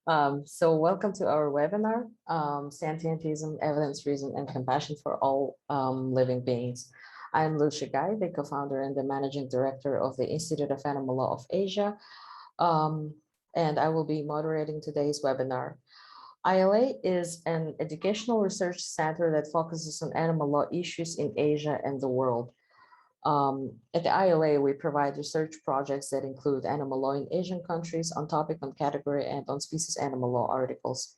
So welcome to our webinar, Sentientism, Evidence, Reason, and Compassion for All Living Beings. I'm Lucia Guy, the co-founder and the managing director of the Institute of Animal Law of Asia, and I will be moderating today's webinar. ILA is an educational research center that focuses on animal law issues in Asia and the world. At the ILA, we provide research projects that include animal law in Asian countries on topic, on category, and on species animal law articles.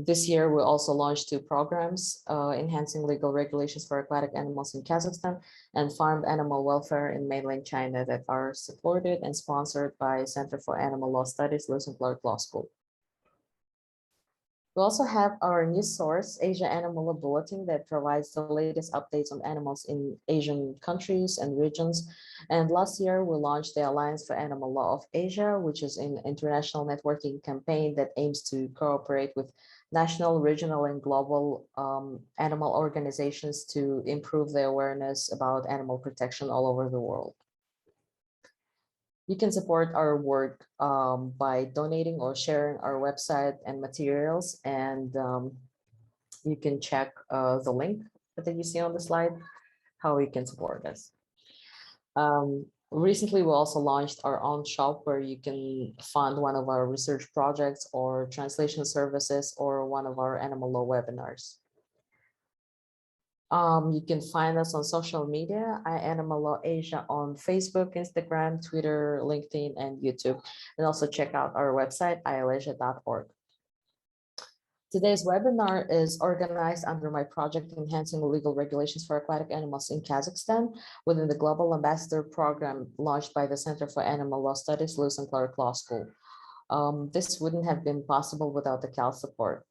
This year, we also launched 2 programs, enhancing legal regulations for aquatic animals in Kazakhstan and farmed animal welfare in mainland China, that are supported and sponsored by Center for Animal Law Studies, Lewis and Clark Law School. We also have our news source, Asia Animal Law Bulletin, that provides the latest updates on animals in Asian countries and regions. And last year, we launched the Alliance for Animal Law of Asia, which is an international networking campaign that aims to cooperate with national, regional, and global animal organizations to improve the awareness about animal protection all over the world. You can support our work by donating or sharing our website and materials, and you can check the link that you see on the slide, how you can support us. Recently, we also launched our own shop where you can fund one of our research projects or translation services or one of our animal law webinars. You can find us on social media, Animal Law Asia on Facebook, Instagram, Twitter, LinkedIn, and YouTube. And also check out our website, ilasia.org. Today's webinar is organized under my project, Enhancing Legal Regulations for Aquatic Animals in Kazakhstan, within the Global Ambassador Program launched by the Center for Animal Law Studies, Lewis and Clark Law School. This wouldn't have been possible without the CAL support.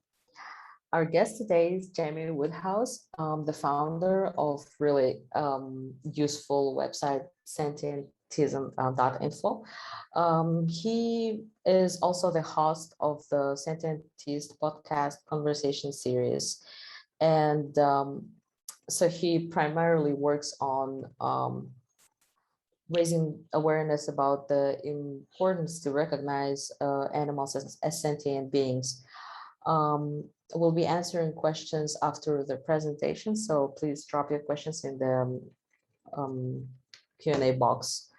Our guest today is Jamie Woodhouse, the founder of really useful website, Sentientism.info. He is also the host of the Sentientist Podcast Conversations series. And so he primarily works on raising awareness about the importance to recognize animals as sentient beings. We'll be answering questions after the presentation, so please drop your questions in the Q&A box.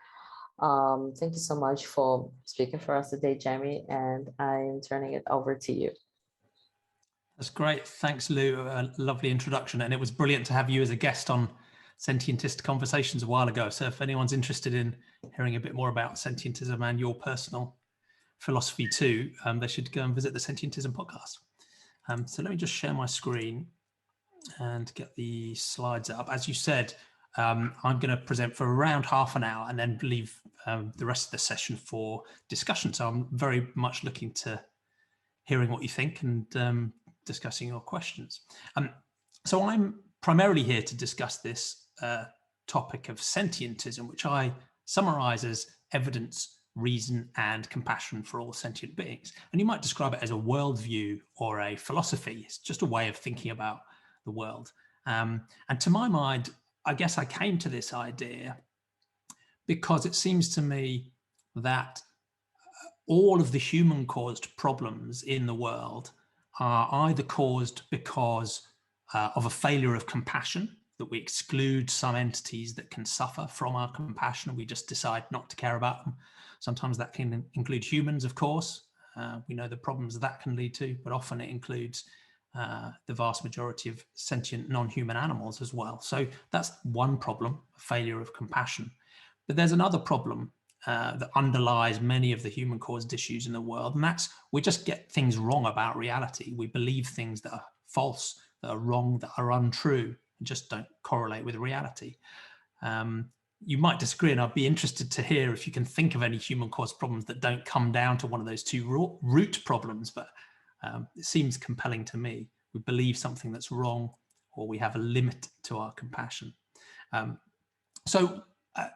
Thank you so much for speaking for us today, Jamie, and I'm turning it over to you. That's great. Thanks, Lou. A lovely introduction, and it was brilliant to have you as a guest on Sentientist Conversations a while ago. So if anyone's interested in hearing a bit more about Sentientism and your personal philosophy too, they should go and visit the Sentientism podcast. So let me just share my screen and get the slides up. As you said, I'm going to present for around half an hour and then leave the rest of the session for discussion. So I'm very much looking to hearing what you think and discussing your questions. So I'm primarily here to discuss this topic of sentientism, which I summarize as evidence, reason, and compassion for all sentient beings. And you might describe it as a worldview or a philosophy. It's just a way of thinking about the world. And to my mind, I guess I came to this idea because it seems to me that all of the human-caused problems in the world are either caused because of a failure of compassion, that we exclude some entities that can suffer from our compassion and we just decide not to care about them. Sometimes that can include humans, of course. We know the problems that can lead to, but often it includes the vast majority of sentient non-human animals as well. So that's one problem, a failure of compassion. But there's another problem that underlies many of the human-caused issues in the world, and that's we just get things wrong about reality. We believe things that are false, that are wrong, that are untrue, and just don't correlate with reality. You might disagree, and I'd be interested to hear if you can think of any human-caused problems that don't come down to one of those two root problems, but it seems compelling to me. We believe something that's wrong, or we have a limit to our compassion.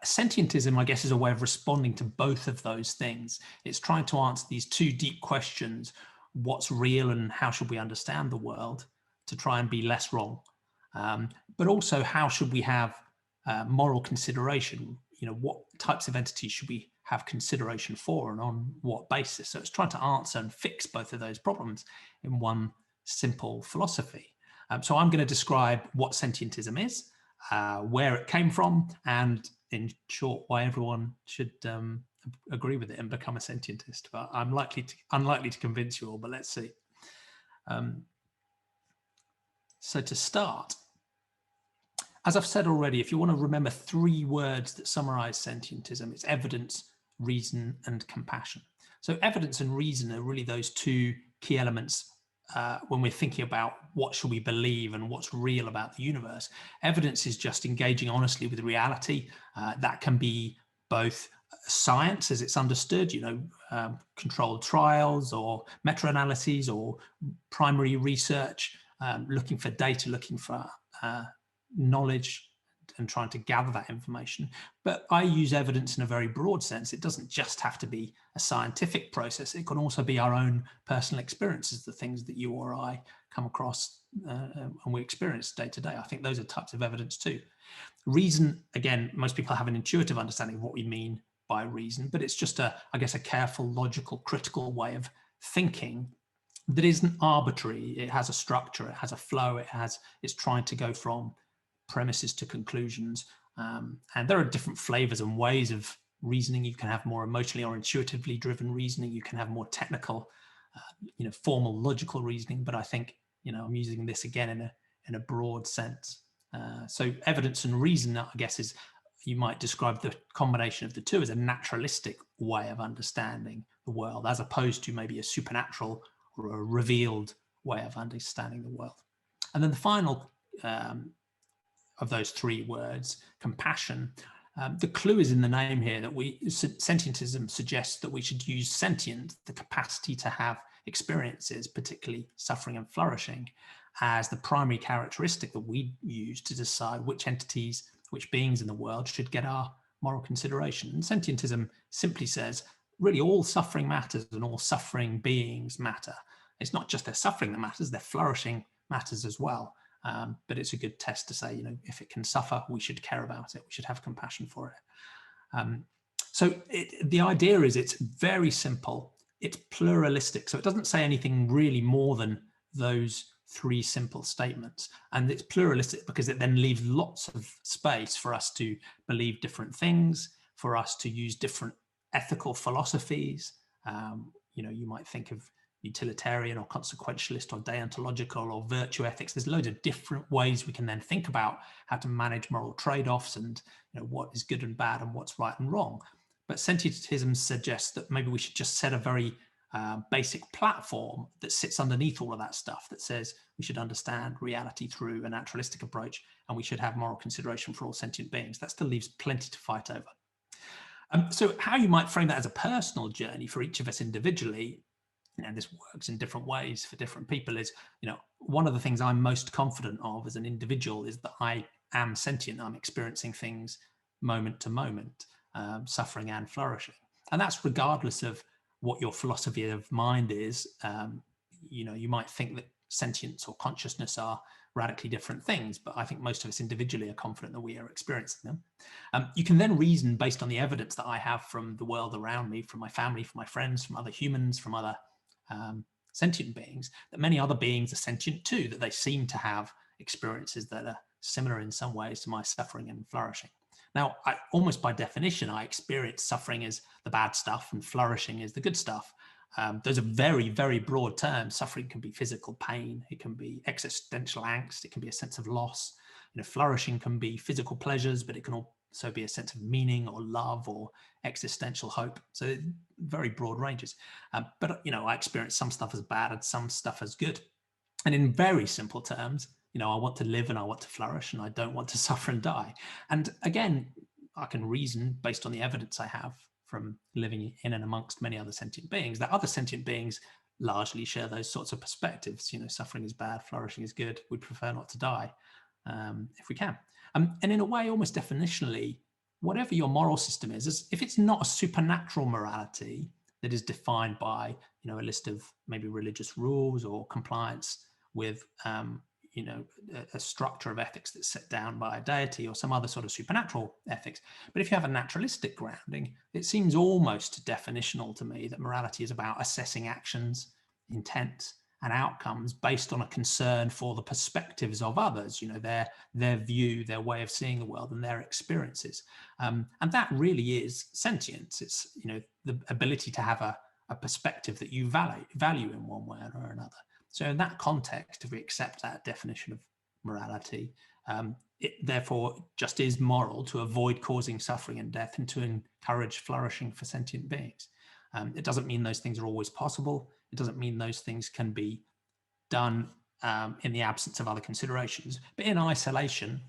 Sentientism, I guess, is a way of responding to both of those things. It's trying to answer these two deep questions: what's real and how should we understand the world to try and be less wrong? But also, how should we have moral consideration? You know, what types of entities should we have consideration for and on what basis. So it's trying to answer and fix both of those problems in one simple philosophy. So I'm going to describe what sentientism is, where it came from, and in short, why everyone should agree with it and become a sentientist. But I'm unlikely to convince you all, but let's see. So to start, as I've said already, if you want to remember 3 words that summarize sentientism, it's evidence, reason, and compassion. So evidence and reason are really those 2 key elements when we're thinking about what should we believe and what's real about the universe. Evidence is just engaging honestly with reality. That can be both science as it's understood, controlled trials or meta-analyses or primary research, looking for data, looking for knowledge and trying to gather that information. But I use evidence in a very broad sense. It doesn't just have to be a scientific process. It can also be our own personal experiences, the things that you or I come across and we experience day to day. I think those are types of evidence too. Reason, again, most people have an intuitive understanding of what we mean by reason, but it's just a careful, logical, critical way of thinking that isn't arbitrary. It has a structure, it has a flow, it's trying to go from premises to conclusions. And there are different flavors and ways of reasoning. You can have more emotionally or intuitively driven reasoning. You can have more technical, formal, logical reasoning. But I think, I'm using this again in a broad sense. So evidence and reason, I guess, is, you might describe the combination of the 2 as a naturalistic way of understanding the world, as opposed to maybe a supernatural or a revealed way of understanding the world. And then the final of those 3 words, compassion. The clue is in the name here that sentientism suggests that we should use sentient, the capacity to have experiences, particularly suffering and flourishing, as the primary characteristic that we use to decide which entities, which beings in the world should get our moral consideration. And sentientism simply says, really all suffering matters and all suffering beings matter. It's not just their suffering that matters, their flourishing matters as well. But it's a good test to say, if it can suffer, we should care about it. We should have compassion for it. So the idea is it's very simple. It's pluralistic. So it doesn't say anything really more than those 3 simple statements. And it's pluralistic because it then leaves lots of space for us to believe different things, for us to use different ethical philosophies. You might think of utilitarian or consequentialist or deontological or virtue ethics. There's loads of different ways we can then think about how to manage moral trade-offs and what is good and bad and what's right and wrong. But sentientism suggests that maybe we should just set a very basic platform that sits underneath all of that stuff, that says we should understand reality through a naturalistic approach and we should have moral consideration for all sentient beings. That still leaves plenty to fight over. So how you might frame that as a personal journey for each of us individually, this works in different ways for different people, is, one of the things I'm most confident of as an individual is that I am sentient. I'm experiencing things moment to moment, suffering and flourishing. And that's regardless of what your philosophy of mind is. You might think that sentience or consciousness are radically different things, but I think most of us individually are confident that we are experiencing them. You can then reason based on the evidence that I have from the world around me, from my family, from my friends, from other humans, from other sentient beings, that many other beings are sentient too, that they seem to have experiences that are similar in some ways to my suffering and flourishing. Now, almost by definition, I experience suffering as the bad stuff and flourishing as the good stuff. Those are very, very broad terms. Suffering can be physical pain. It can be existential angst. It can be a sense of loss. Flourishing can be physical pleasures, but it can also be a sense of meaning or love or existential hope. So very broad ranges. But I experience some stuff as bad and some stuff as good. And in very simple terms, I want to live and I want to flourish and I don't want to suffer and die. And again, I can reason based on the evidence I have from living in and amongst many other sentient beings, that other sentient beings largely share those sorts of perspectives. Suffering is bad, flourishing is good. We'd prefer not to die if we can. And in a way, almost definitionally, whatever your moral system is, if it's not a supernatural morality that is defined by, a list of maybe religious rules or compliance with, a structure of ethics that's set down by a deity or some other sort of supernatural ethics. But if you have a naturalistic grounding, it seems almost definitional to me that morality is about assessing actions, intent, and outcomes based on a concern for the perspectives of others, their view, their way of seeing the world, and their experiences. And that really is sentience. It's, the ability to have a perspective that you value in one way or another. So in that context, if we accept that definition of morality, it therefore just is moral to avoid causing suffering and death and to encourage flourishing for sentient beings. It doesn't mean those things are always possible. It doesn't mean those things can be done in the absence of other considerations. But in isolation,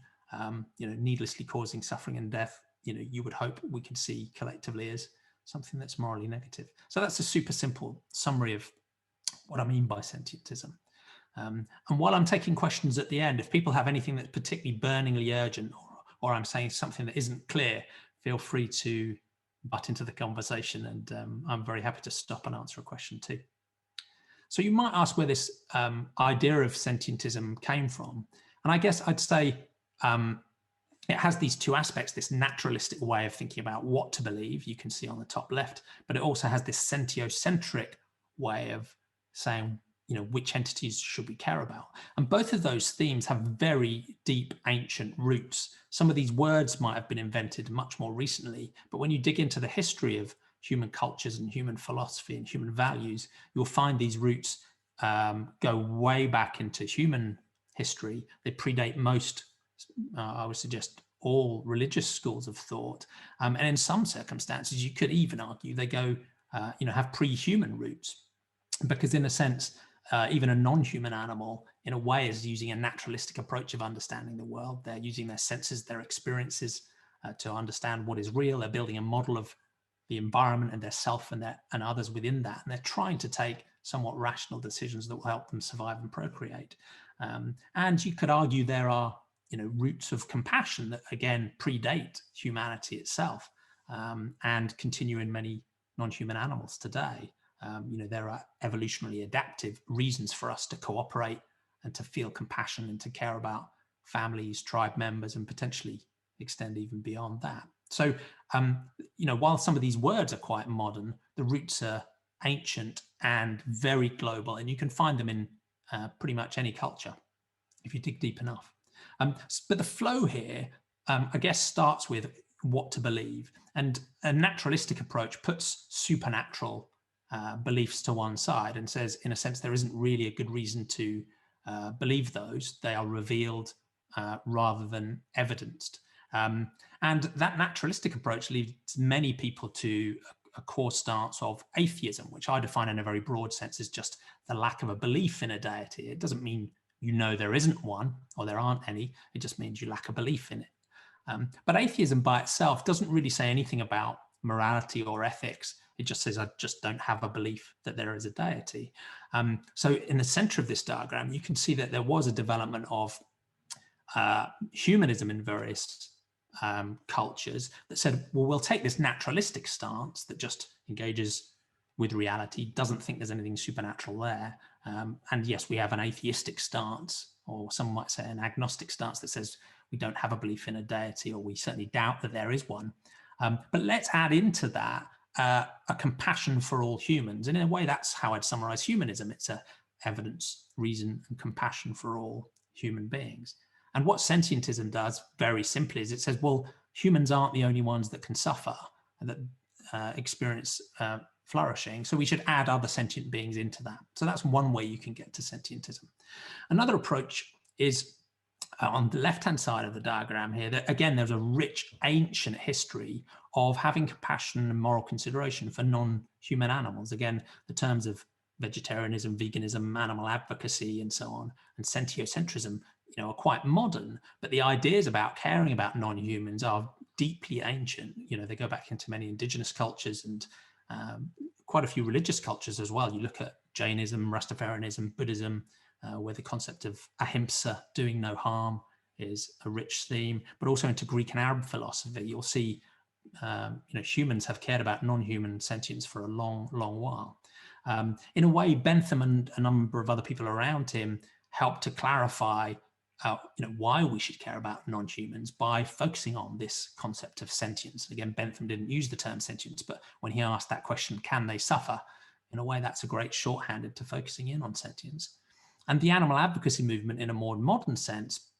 needlessly causing suffering and death, you would hope we could see collectively as something that's morally negative. So that's a super simple summary of what I mean by sentientism. And while I'm taking questions at the end, if people have anything that's particularly burningly urgent, or I'm saying something that isn't clear, feel free to butt into the conversation, and I'm very happy to stop and answer a question too. So you might ask where this idea of sentientism came from. And I guess I'd say it has these two aspects, this naturalistic way of thinking about what to believe, you can see on the top left, but it also has this sentiocentric way of saying, which entities should we care about? And both of those themes have very deep ancient roots. Some of these words might have been invented much more recently, but when you dig into the history of human cultures and human philosophy and human values, you'll find these roots go way back into human history. They predate most, I would suggest, all religious schools of thought. And in some circumstances, you could even argue they go, have pre-human roots. Because in a sense, even a non-human animal, in a way, is using a naturalistic approach of understanding the world. They're using their senses, their experiences to understand what is real. They're building a model of the environment and their self and others within that. And they're trying to take somewhat rational decisions that will help them survive and procreate. And you could argue there are, roots of compassion that, again, predate humanity itself and continue in many non-human animals today. There are evolutionarily adaptive reasons for us to cooperate and to feel compassion and to care about families, tribe members, and potentially extend even beyond that. So, while some of these words are quite modern, the roots are ancient and very global, and you can find them in pretty much any culture if you dig deep enough. But the flow here, I guess, starts with what to believe. And a naturalistic approach puts supernatural beliefs to one side and says, in a sense, there isn't really a good reason to believe those. They are revealed rather than evidenced. And that naturalistic approach leads many people to a core stance of atheism, which I define in a very broad sense as just the lack of a belief in a deity. It doesn't mean there isn't one or there aren't any. It just means you lack a belief in it. But atheism by itself doesn't really say anything about morality or ethics. It just says, I just don't have a belief that there is a deity. So in the center of this diagram, you can see that there was a development of humanism in various cultures that said, well, we'll take this naturalistic stance that just engages with reality, doesn't think there's anything supernatural there. And yes, we have an atheistic stance, or some might say an agnostic stance that says we don't have a belief in a deity, or we certainly doubt that there is one. But let's add into that a compassion for all humans. And in a way, that's how I'd summarize humanism. It's a evidence, reason, and compassion for all human beings. And what sentientism does very simply is it says, well, humans aren't the only ones that can suffer and that experience flourishing. So we should add other sentient beings into that. So that's one way you can get to sentientism. Another approach is on the left-hand side of the diagram here, that again, there's a rich ancient history of having compassion and moral consideration for non-human animals. Again, the terms of vegetarianism, veganism, animal advocacy, and so on, and sentiocentrism, are quite modern, but the ideas about caring about non-humans are deeply ancient. They go back into many indigenous cultures and quite a few religious cultures as well. You look at Jainism, Rastafarianism, Buddhism, where the concept of ahimsa, doing no harm, is a rich theme, but also into Greek and Arab philosophy. You'll see, humans have cared about non-human sentience for a long, long while. In a way, Bentham and a number of other people around him helped to clarify why we should care about non-humans by focusing on this concept of sentience. And again, Bentham didn't use the term sentience, but when he asked that question, can they suffer? In a way, that's a great shorthanded to focusing in on sentience. And the animal advocacy movement, in a more modern sense,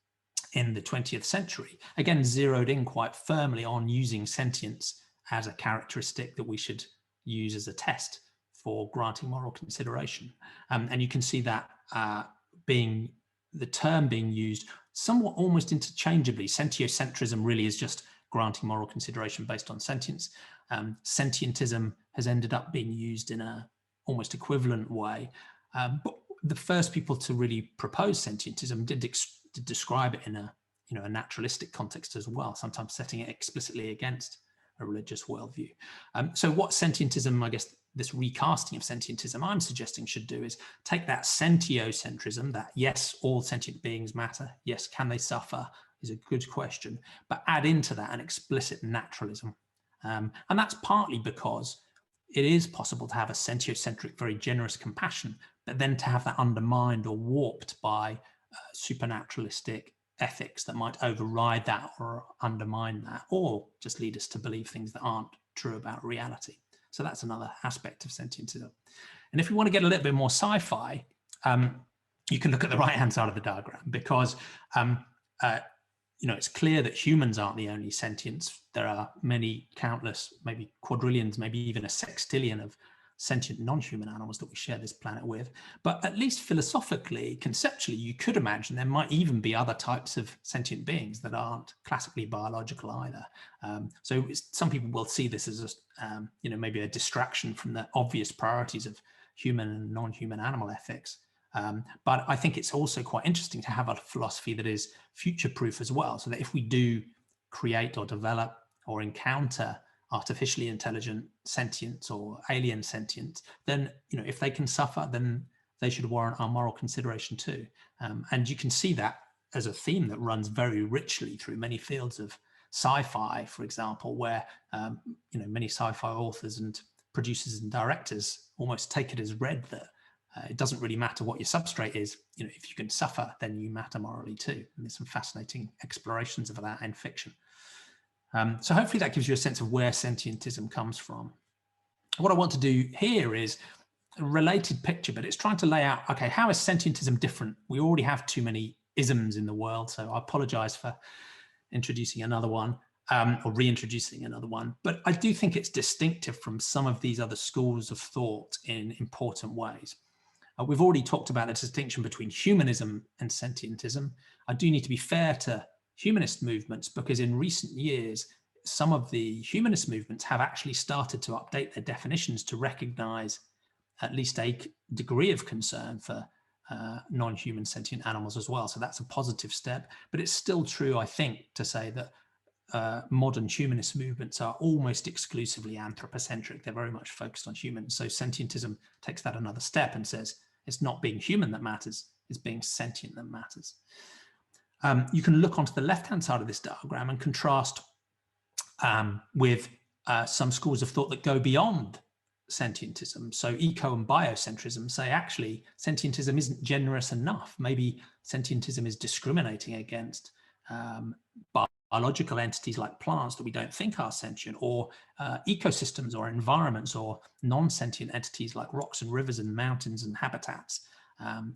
in the 20th century, again, zeroed in quite firmly on using sentience as a characteristic that we should use as a test for granting moral consideration. And you can see that the term being used somewhat almost interchangeably. Sentiocentrism really is just granting moral consideration based on sentience. Sentientism has ended up being used in a almost equivalent way. But the first people to really propose sentientism did describe it in a naturalistic context as well, sometimes setting it explicitly against a religious worldview. So what sentientism, I guess, this recasting of sentientism I'm suggesting should do is take that sentiocentrism, that yes, all sentient beings matter, yes, can they suffer, is a good question, but add into that an explicit naturalism. And that's partly because it is possible to have a sentiocentric, very generous compassion, but then to have that undermined or warped by supernaturalistic ethics that might override that or undermine that, or just lead us to believe things that aren't true about reality. So that's another aspect of sentientism. And if you want to get a little bit more sci-fi, you can look at the right-hand side of the diagram, because it's clear that humans aren't the only sentients. There are many, countless, maybe quadrillions, maybe even a sextillion of sentient non-human animals that we share this planet with. But at least philosophically, conceptually, you could imagine there might even be other types of sentient beings that aren't classically biological either. So some people will see this as maybe a distraction from the obvious priorities of human and non-human animal ethics. But I think it's also quite interesting to have a philosophy that is future-proof as well, so that if we do create or develop or encounter artificially intelligent sentience or alien sentience, then if they can suffer, then they should warrant our moral consideration too. And you can see that as a theme that runs very richly through many fields of sci-fi, for example, where many sci-fi authors and producers and directors almost take it as read that it doesn't really matter what your substrate is. If you can suffer, then you matter morally too. And there's some fascinating explorations of that in fiction. So hopefully that gives you a sense of where sentientism comes from. What I want to do here is a related picture, but it's trying to lay out, okay, how is sentientism different? We already have too many isms in the world, so I apologize for introducing another one or reintroducing another one. But I do think it's distinctive from some of these other schools of thought in important ways. We've already talked about the distinction between humanism and sentientism. I do need to be fair to humanist movements, because in recent years, some of the humanist movements have actually started to update their definitions to recognize at least a degree of concern for non-human sentient animals as well. So that's a positive step, but it's still true, I think, to say that modern humanist movements are almost exclusively anthropocentric. They're very much focused on humans. So sentientism takes that another step and says, it's not being human that matters, it's being sentient that matters. You can look onto the left-hand side of this diagram and contrast with some schools of thought that go beyond sentientism. So eco and biocentrism say actually sentientism isn't generous enough. Maybe sentientism is discriminating against biological entities like plants that we don't think are sentient, or ecosystems or environments, or non-sentient entities like rocks and rivers and mountains and habitats. And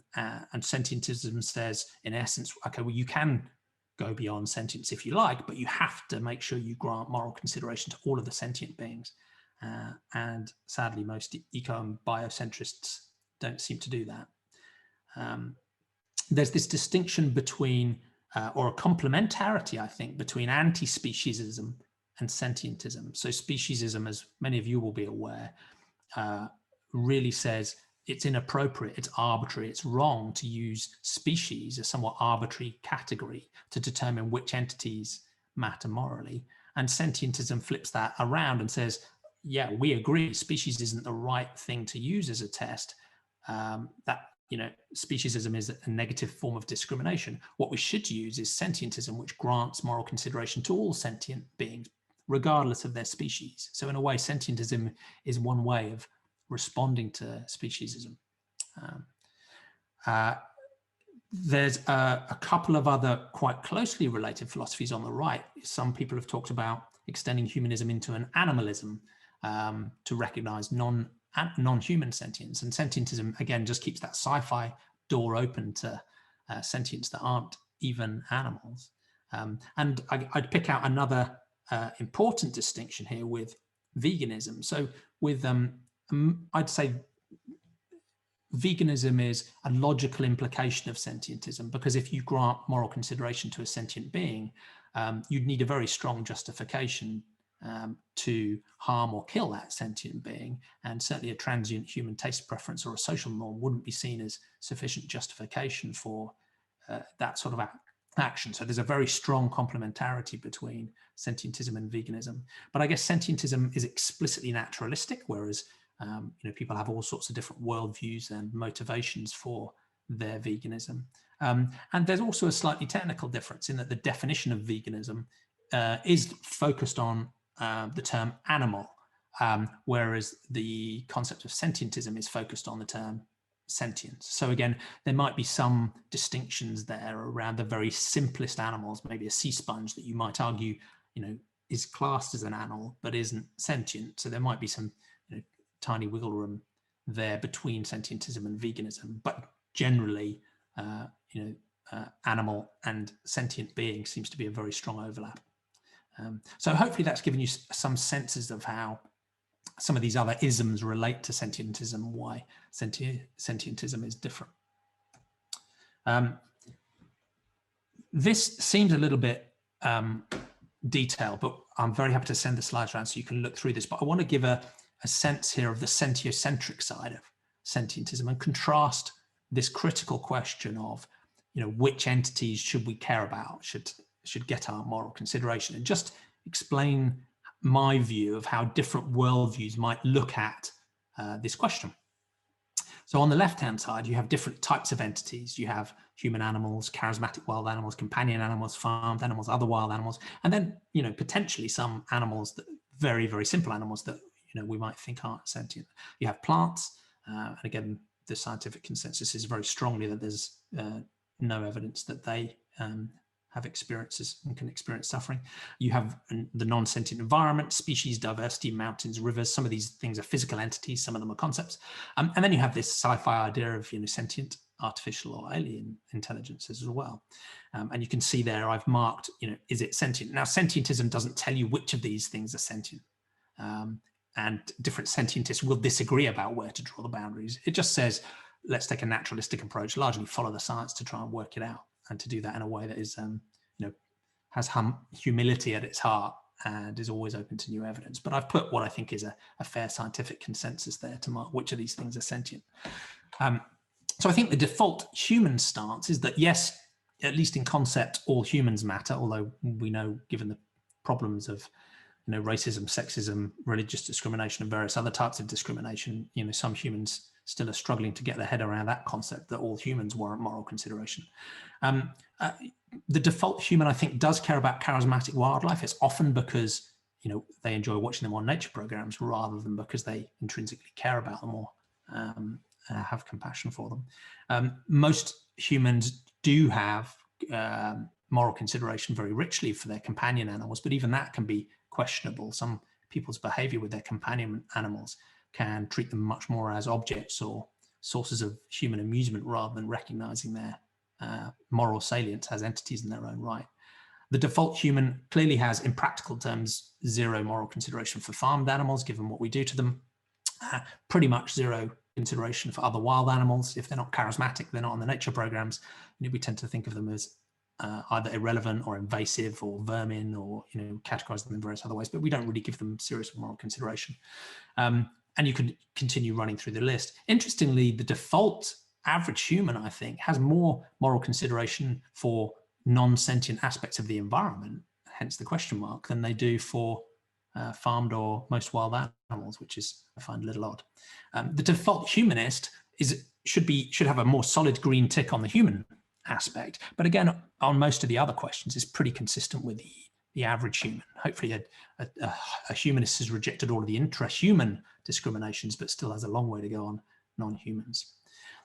sentientism says, in essence, okay, well, you can go beyond sentience if you like, but you have to make sure you grant moral consideration to all of the sentient beings. And sadly, most eco and biocentrists don't seem to do that. There's this distinction between, or a complementarity, I think, between anti-speciesism and sentientism. So speciesism, as many of you will be aware, really says it's inappropriate, it's arbitrary, it's wrong to use species, a somewhat arbitrary category, to determine which entities matter morally. And sentientism flips that around and says, yeah, we agree, species isn't the right thing to use as a test. Speciesism is a negative form of discrimination. What we should use is sentientism, which grants moral consideration to all sentient beings, regardless of their species. So in a way, sentientism is one way of responding to speciesism. There's a couple of other quite closely related philosophies on the right. Some people have talked about extending humanism into an animalism to recognize non-human sentience. And sentientism, again, just keeps that sci-fi door open to sentients that aren't even animals. And I'd pick out another important distinction here with veganism. So with, I'd say veganism is a logical implication of sentientism, because if you grant moral consideration to a sentient being, you'd need a very strong justification to harm or kill that sentient being. And certainly a transient human taste preference or a social norm wouldn't be seen as sufficient justification for that sort of action. So there's a very strong complementarity between sentientism and veganism. But I guess sentientism is explicitly naturalistic, whereas people have all sorts of different worldviews and motivations for their veganism. And there's also a slightly technical difference in that the definition of veganism is focused on the term animal, whereas the concept of sentientism is focused on the term sentience. So again, there might be some distinctions there around the very simplest animals, maybe a sea sponge that you might argue, is classed as an animal but isn't sentient. So there might be some tiny wiggle room there between sentientism and veganism, but generally, animal and sentient being seems to be a very strong overlap. So hopefully that's given you some senses of how some of these other isms relate to sentientism, why sentientism is different. This seems a little bit detailed, but I'm very happy to send the slides around so you can look through this. But I want to give a sense here of the sentiocentric side of sentientism and contrast this critical question of, which entities should we care about, should get our moral consideration, and just explain my view of how different worldviews might look at this question. So on the left-hand side, you have different types of entities. You have human animals, charismatic wild animals, companion animals, farmed animals, other wild animals, and then, potentially some animals that very, very simple animals that we might think aren't sentient. You have plants, and again, the scientific consensus is very strongly that there's no evidence that they have experiences and can experience suffering. You have the non-sentient environment, species diversity, mountains, rivers. Some of these things are physical entities, some of them are concepts. And then you have this sci-fi idea of sentient, artificial or alien intelligences as well. And you can see there I've marked, is it sentient? Now, sentientism doesn't tell you which of these things are sentient. And different sentientists will disagree about where to draw the boundaries. It just says, let's take a naturalistic approach, largely follow the science to try and work it out, and to do that in a way that is, has humility at its heart and is always open to new evidence. But I've put what I think is a fair scientific consensus there to mark which of these things are sentient. So I think the default human stance is that, yes, at least in concept, all humans matter, although we know, given the problems of racism, sexism, religious discrimination, and various other types of discrimination, some humans still are struggling to get their head around that concept that all humans warrant moral consideration. The default human, I think, does care about charismatic wildlife. It's often because, they enjoy watching them on nature programs rather than because they intrinsically care about them or have compassion for them. Most humans do have moral consideration very richly for their companion animals, but even that can be questionable. Some people's behavior with their companion animals can treat them much more as objects or sources of human amusement rather than recognizing their moral salience as entities in their own right. The default human clearly has, in practical terms, zero moral consideration for farmed animals, given what we do to them. Pretty much zero consideration for other wild animals. If they're not charismatic, they're not on the nature programs, we tend to think of them as either irrelevant or invasive or vermin, or categorize them in various other ways, but we don't really give them serious moral consideration. And you could continue running through the list. Interestingly, the default average human, I think, has more moral consideration for non-sentient aspects of the environment, hence the question mark, than they do for farmed or most wild animals, which is, I find, a little odd. The default humanist should have a more solid green tick on the human aspect, but again, on most of the other questions, is pretty consistent with the average human. Hopefully a humanist has rejected all of the intra-human discriminations, but still has a long way to go on non-humans.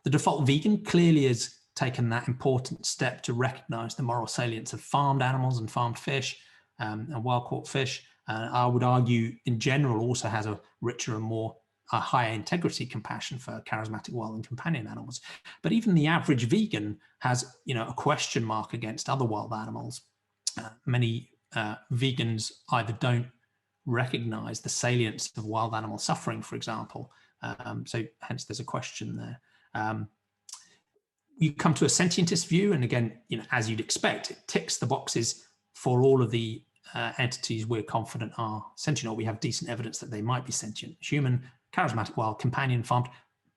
The default vegan clearly is taken that important step to recognize the moral salience of farmed animals and farmed fish and wild-caught fish. I would argue, in general, also has a richer and more higher integrity compassion for charismatic wild and companion animals. But even the average vegan has, a question mark against other wild animals. Many vegans either don't recognize the salience of wild animal suffering, for example. So hence there's a question there. You come to a sentientist view, and again, as you'd expect, it ticks the boxes for all of the entities we're confident are sentient, or we have decent evidence that they might be sentient: human, charismatic wild, companion, farmed,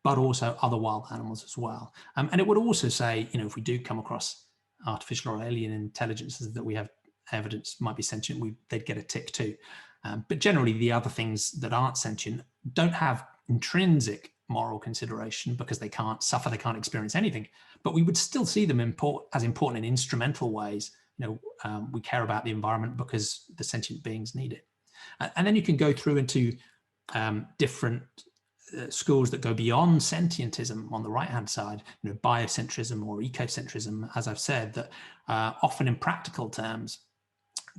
but also other wild animals as well. And it would also say, if we do come across artificial or alien intelligences that we have evidence might be sentient, they'd get a tick too. But generally, the other things that aren't sentient don't have intrinsic moral consideration because they can't suffer, they can't experience anything. But we would still see them as important in instrumental ways. We care about the environment because the sentient beings need it. And then you can go through into different schools that go beyond sentientism on the right-hand side, biocentrism or ecocentrism, as I've said, that often in practical terms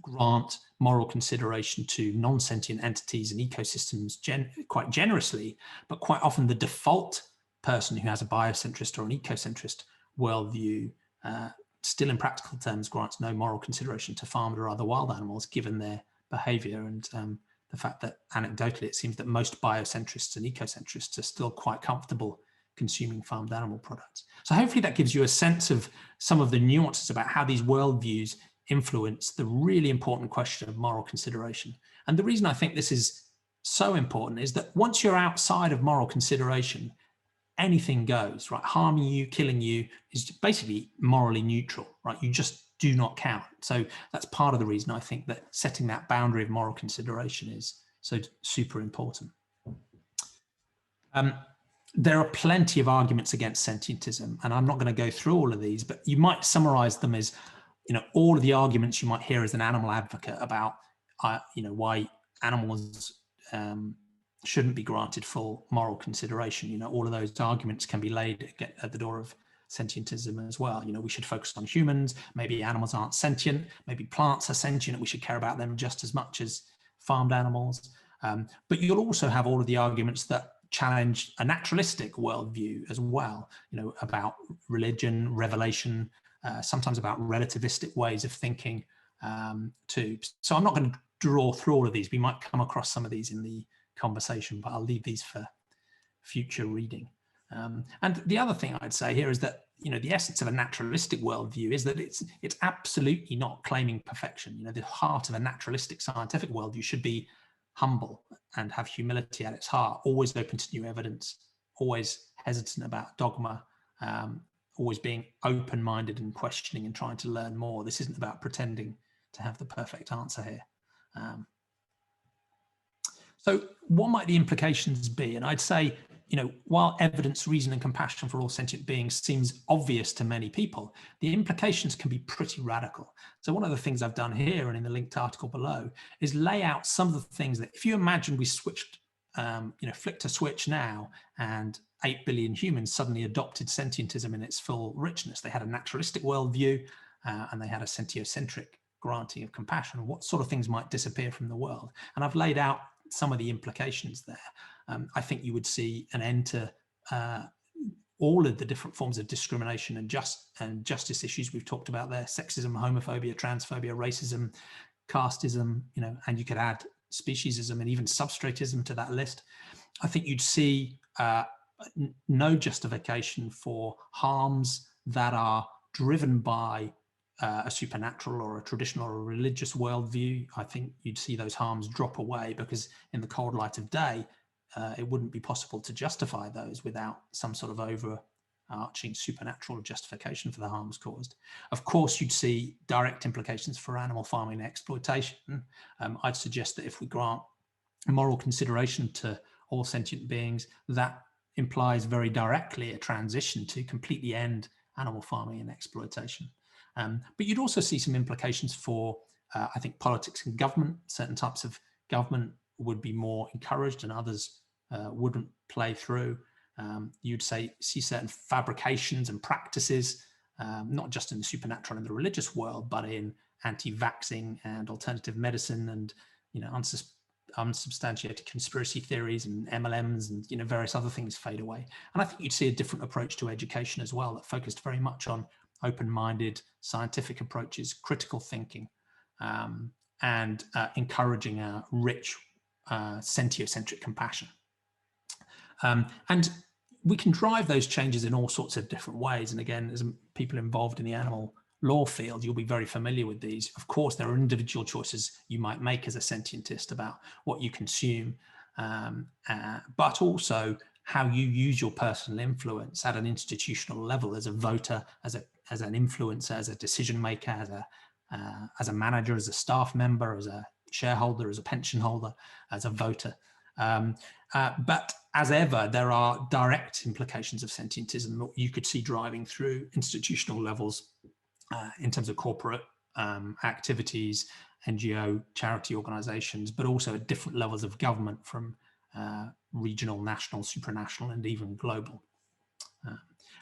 grant moral consideration to non-sentient entities and ecosystems quite generously, but quite often the default person who has a biocentrist or an ecocentrist worldview still in practical terms grants no moral consideration to farmed or other wild animals given their behavior, and the fact that anecdotally it seems that most biocentrists and ecocentrists are still quite comfortable consuming farmed animal products. So hopefully that gives you a sense of some of the nuances about how these worldviews influence the really important question of moral consideration. And the reason I think this is so important is that once you're outside of moral consideration, anything goes, right? Harming you, killing you is basically morally neutral, right? You just do not count. So that's part of the reason I think that setting that boundary of moral consideration is so super important. There are plenty of arguments against sentientism, and I'm not going to go through all of these, but you might summarize them as, all of the arguments you might hear as an animal advocate about, why animals shouldn't be granted full moral consideration. All of those arguments can be laid at the door of sentientism as well. We should focus on humans. Maybe animals aren't sentient. Maybe plants are sentient. We should care about them just as much as farmed animals. But you'll also have all of the arguments that challenge a naturalistic worldview as well, about religion, revelation, sometimes about relativistic ways of thinking too. So I'm not going to draw through all of these. We might come across some of these in the conversation, but I'll leave these for future reading. And the other thing I'd say here is that, the essence of a naturalistic worldview is that it's absolutely not claiming perfection. The heart of a naturalistic scientific worldview should be humble and have humility at its heart, always open to new evidence, always hesitant about dogma, always being open-minded and questioning and trying to learn more. This isn't about pretending to have the perfect answer here. So what might the implications be? And I'd say, while evidence, reason, and compassion for all sentient beings seems obvious to many people, the implications can be pretty radical. So one of the things I've done here and in the linked article below is lay out some of the things that if you imagine we switched, flicked a switch now and 8 billion humans suddenly adopted sentientism in its full richness. They had a naturalistic worldview and they had a sentiocentric granting of compassion. What sort of things might disappear from the world? And I've laid out some of the implications there. I think you would see an end to all of the different forms of discrimination and justice issues we've talked about there: sexism, homophobia, transphobia, racism, casteism, and you could add speciesism and even substratism to that list. I think you'd see no justification for harms that are driven by a supernatural or a traditional or a religious worldview. I think you'd see those harms drop away because in the cold light of day, it wouldn't be possible to justify those without some sort of overarching supernatural justification for the harms caused. Of course, you'd see direct implications for animal farming and exploitation. I'd suggest that if we grant moral consideration to all sentient beings, that implies very directly a transition to completely end animal farming and exploitation. But you'd also see some implications for, I think, politics and government. Certain types of government would be more encouraged and others wouldn't play through. You'd see certain fabrications and practices not just in the supernatural and the religious world, but in anti-vaxxing and alternative medicine and, unsubstantiated conspiracy theories and MLMs and, various other things fade away. And I think you'd see a different approach to education as well, that focused very much on open-minded scientific approaches, critical thinking, and encouraging a rich sentiocentric compassion. And we can drive those changes in all sorts of different ways. And again, as people involved in the animal law field, you'll be very familiar with these. Of course, there are individual choices you might make as a sentientist about what you consume, but also how you use your personal influence at an institutional level, as a voter, as an influencer, as a decision maker, as a manager, as a staff member, as a shareholder, as a pension holder, as a voter. But as ever, there are direct implications of sentientism that you could see driving through institutional levels in terms of corporate activities, NGO, charity organizations, but also at different levels of government, from regional, national, supranational, and even global.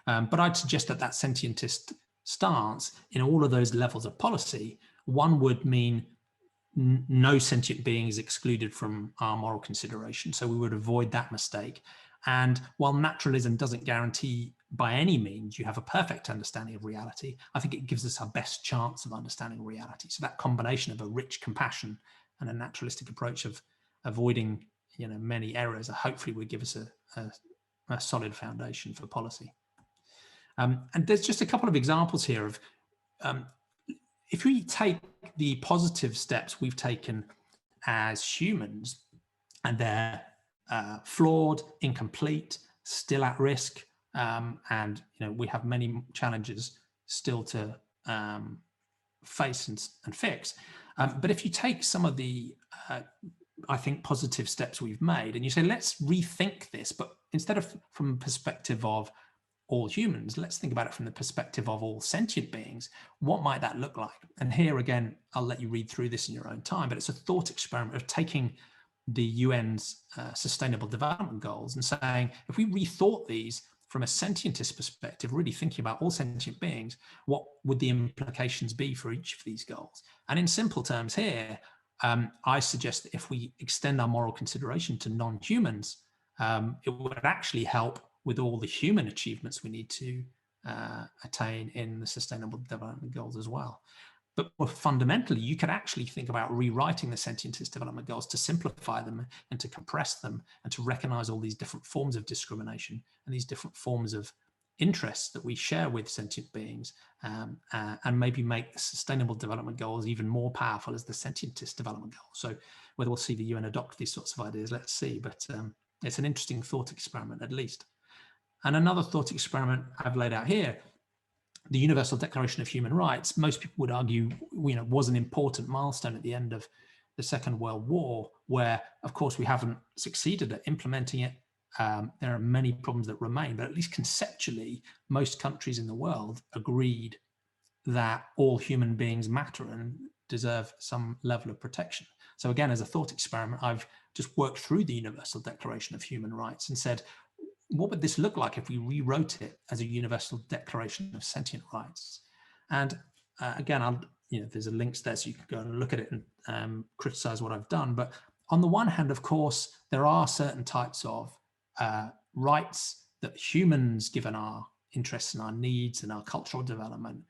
But I'd suggest that sentientist stance in all of those levels of policy, one would mean no sentient being is excluded from our moral consideration. So we would avoid that mistake. And while naturalism doesn't guarantee by any means you have a perfect understanding of reality, I think it gives us our best chance of understanding reality. So that combination of a rich compassion and a naturalistic approach of avoiding many errors, hopefully would give us a solid foundation for policy. And there's just a couple of examples here of if we take the positive steps we've taken as humans, and they're flawed, incomplete, still at risk, and we have many challenges still to face and fix. But if you take some of the, I think, positive steps we've made, and you say, let's rethink this, but instead of from the perspective of all humans, let's think about it from the perspective of all sentient beings. What might that look like? And here again, I'll let you read through this in your own time, but it's a thought experiment of taking the UN's Sustainable Development Goals and saying, if we rethought these from a sentientist perspective, really thinking about all sentient beings, what would the implications be for each of these goals? And in simple terms here, I suggest that if we extend our moral consideration to non-humans, it would actually help with all the human achievements we need to attain in the Sustainable Development Goals as well. But more fundamentally, you could actually think about rewriting the Sentientist Development Goals to simplify them and to compress them and to recognize all these different forms of discrimination and these different forms of interests that we share with sentient beings, and maybe make the Sustainable Development Goals even more powerful as the Sentientist Development Goals. So whether we'll see the UN adopt these sorts of ideas, let's see. But it's an interesting thought experiment, at least. And another thought experiment I've laid out here, the Universal Declaration of Human Rights, most people would argue, was an important milestone at the end of the Second World War, where, of course, we haven't succeeded at implementing it. There are many problems that remain, but at least conceptually, most countries in the world agreed that all human beings matter and deserve some level of protection. So again, as a thought experiment, I've just worked through the Universal Declaration of Human Rights and said, what would this look like if we rewrote it as a Universal Declaration of Sentient Rights? And again, there's a links there so you can go and look at it and criticize what I've done. But on the one hand, of course, there are certain types of rights that humans, given our interests and our needs and our cultural development,